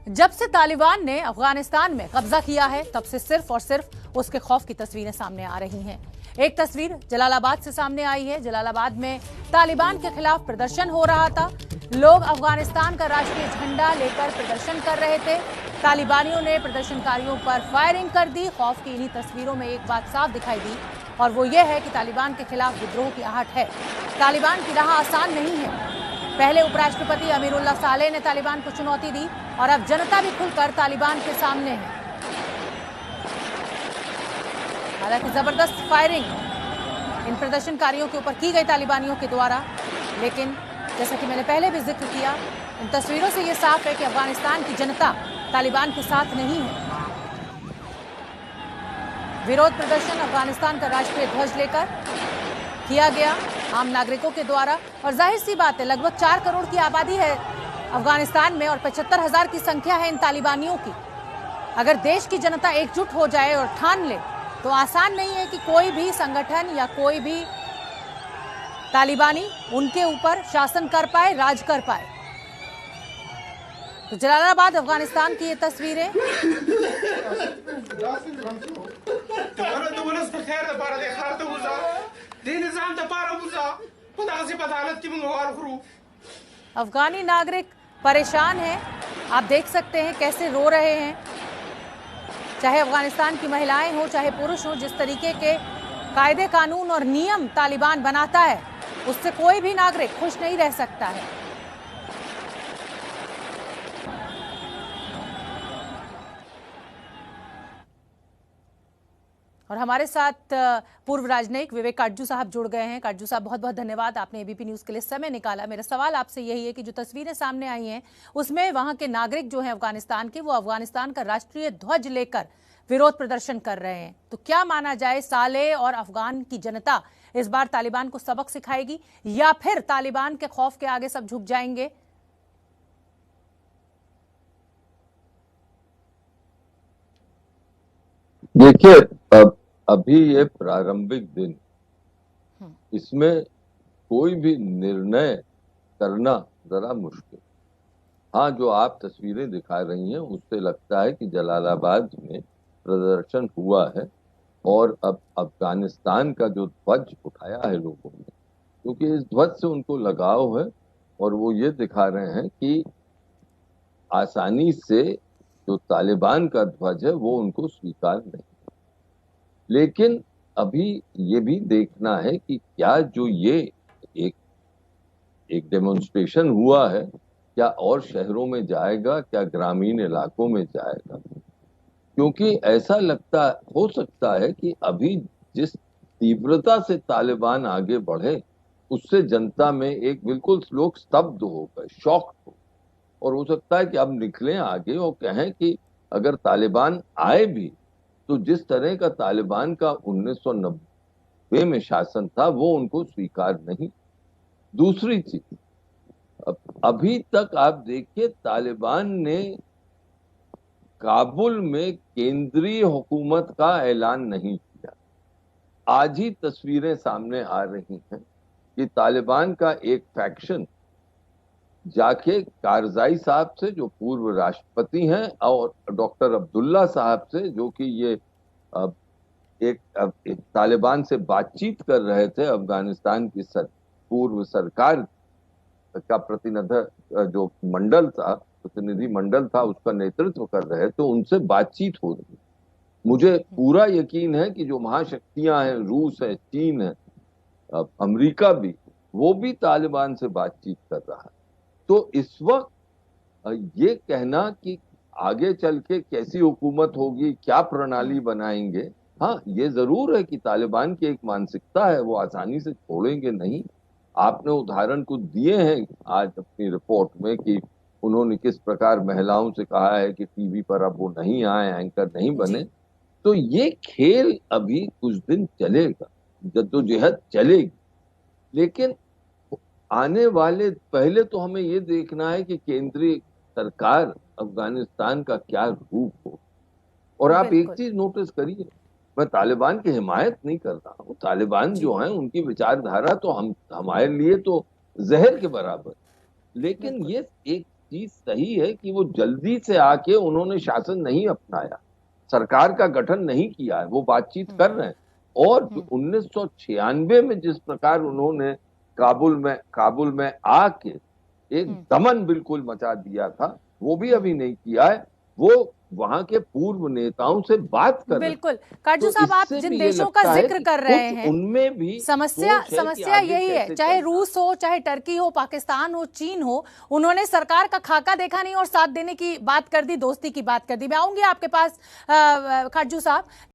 जब से तालिबान ने अफगानिस्तान में कब्जा किया है तब से सिर्फ और सिर्फ उसके खौफ की तस्वीरें सामने आ रही हैं। एक तस्वीर जलालाबाद से सामने आई है। जलालाबाद में तालिबान के खिलाफ प्रदर्शन हो रहा था। लोग अफगानिस्तान का राष्ट्रीय झंडा लेकर प्रदर्शन कर रहे थे। तालिबानियों ने प्रदर्शनकारियों पर फायरिंग कर दी। खौफ की इन्हीं तस्वीरों में एक बात साफ दिखाई दी और वो ये है कि तालिबान के खिलाफ विद्रोह की आहट है। तालिबान की राह आसान नहीं है। पहले उपराष्ट्रपति अमीरुल्लाह सालेह ने तालिबान को चुनौती दी और अब जनता भी खुलकर तालिबान के सामने है। हालांकि जबरदस्त फायरिंग इन प्रदर्शनकारियों के ऊपर की गई तालिबानियों के द्वारा, लेकिन जैसा कि मैंने पहले भी जिक्र किया, इन तस्वीरों से यह साफ है कि अफगानिस्तान की जनता तालिबान के साथ नहीं है। विरोध प्रदर्शन अफगानिस्तान का राष्ट्रीय ध्वज लेकर किया गया आम नागरिकों के द्वारा, और जाहिर सी बात है लगभग 4 करोड़ की आबादी है अफगानिस्तान में और 75,000 की संख्या है इन तालिबानियों की। अगर देश की जनता एकजुट हो जाए और ठान ले तो आसान नहीं है कि कोई भी संगठन या कोई भी तालिबानी उनके ऊपर शासन कर पाए, राज कर पाए। तो जलालाबाद अफगानिस्तान की ये तस्वीरें। अफगानी नागरिक परेशान हैं। आप देख सकते हैं कैसे रो रहे हैं। चाहे अफगानिस्तान की महिलाएं हो चाहे पुरुष हो, जिस तरीके के कायदे कानून और नियम तालिबान बनाता है उससे कोई भी नागरिक खुश नहीं रह सकता है। और हमारे साथ पूर्व राजनयिक विवेक काटजू साहब जुड़ गए हैं। काटजू साहब, बहुत बहुत धन्यवाद, आपने एबीपी न्यूज़ के लिए समय निकाला। मेरा सवाल आपसे यही है कि जो तस्वीरें सामने आई हैं उसमें वहां के नागरिक जो हैं अफगानिस्तान के, वो अफगानिस्तान का राष्ट्रीय ध्वज लेकर विरोध प्रदर्शन कर रहे हैं। तो क्या माना जाए, सालेह और अफगान की जनता इस बार तालिबान को सबक सिखाएगी या फिर तालिबान के खौफ के आगे सब झुक जाएंगे? देखिए, अभी ये प्रारंभिक दिन, इसमें कोई भी निर्णय करना जरा मुश्किल। हाँ, जो आप तस्वीरें दिखा रही हैं उससे लगता है कि जलालाबाद में प्रदर्शन हुआ है और अब अफगानिस्तान का जो ध्वज उठाया है लोगों ने, क्योंकि इस ध्वज से उनको लगाव है और वो ये दिखा रहे हैं कि आसानी से जो तालिबान का ध्वज है वो उनको स्वीकार नहीं। लेकिन अभी ये भी देखना है कि क्या जो ये एक डेमोन्स्ट्रेशन हुआ है, क्या और शहरों में जाएगा, क्या ग्रामीण इलाकों में जाएगा? क्योंकि ऐसा हो सकता है कि अभी जिस तीव्रता से तालिबान आगे बढ़े उससे जनता में एक बिल्कुल लोग स्तब्ध हो गए, शॉक हो, और हो सकता है कि अब निकलें आगे और कहें कि अगर तालिबान आए भी तो जिस तरह का तालिबान का 1990 में शासन था वो उनको स्वीकार नहीं। दूसरी चीज, अभी तक आप देखिए तालिबान ने काबुल में केंद्रीय हुकूमत का ऐलान नहीं किया। आज ही तस्वीरें सामने आ रही हैं कि तालिबान का एक फैक्शन जाके कारजाई साहब से, जो पूर्व राष्ट्रपति हैं, और डॉक्टर अब्दुल्ला साहब से, जो कि ये एक तालिबान से बातचीत कर रहे थे, अफगानिस्तान की पूर्व सरकार का जो प्रतिनिधि मंडल था उसका नेतृत्व कर रहे, तो उनसे बातचीत हो रही। मुझे पूरा यकीन है कि जो महाशक्तियां हैं, रूस है, चीन है, अमेरिका भी, वो भी तालिबान से बातचीत कर रहा है। तो इस वक्त ये कहना कि आगे चल के कैसी हुकूमत होगी, क्या प्रणाली बनाएंगे, हाँ ये जरूर है कि तालिबान की एक मानसिकता है, वो आसानी से छोड़ेंगे नहीं। आपने उदाहरण कुछ दिए हैं आज अपनी रिपोर्ट में कि उन्होंने किस प्रकार महिलाओं से कहा है कि टीवी पर अब वो नहीं आए, एंकर नहीं बने। तो ये खेल अभी कुछ दिन चलेगा, जद्दोजहद चलेगी, लेकिन आने वाले, पहले तो हमें ये देखना है कि केंद्रीय सरकार अफगानिस्तान का क्या रूप हो। और आप एक चीज नोटिस करिए, मैं तालिबान की हिमायत नहीं कर रहा हूँ, तालिबान जो है उनकी विचारधारा तो हमारे लिए तो जहर के बराबर, लेकिन ये एक चीज सही है कि वो जल्दी से आके उन्होंने शासन नहीं अपनाया, सरकार का गठन नहीं किया है, वो बातचीत कर रहे हैं। और 1996 में जिस प्रकार उन्होंने काबुल में आके एक दमन बिल्कुल मचा दिया था, वो भी अभी नहीं किया है। वो वहां के पूर्व नेताओं से बात कर रहे हैं। बिल्कुल काटजू तो साहब, आप इससे जिन भी ये देशों का लगता है जिक्र कि कर रहे कुछ हैं, उनमें भी समस्या सोच है कि समस्या आगे यही है, कैसे चाहे चलना। रूस हो, चाहे टर्की हो, पाकिस्तान हो, चीन हो, उन्होंने सरकार का खाका देखा नहीं और साथ देने की बात कर दी, दोस्ती की बात कर दी। मैं आऊंगी आपके पास खाटजू साहब।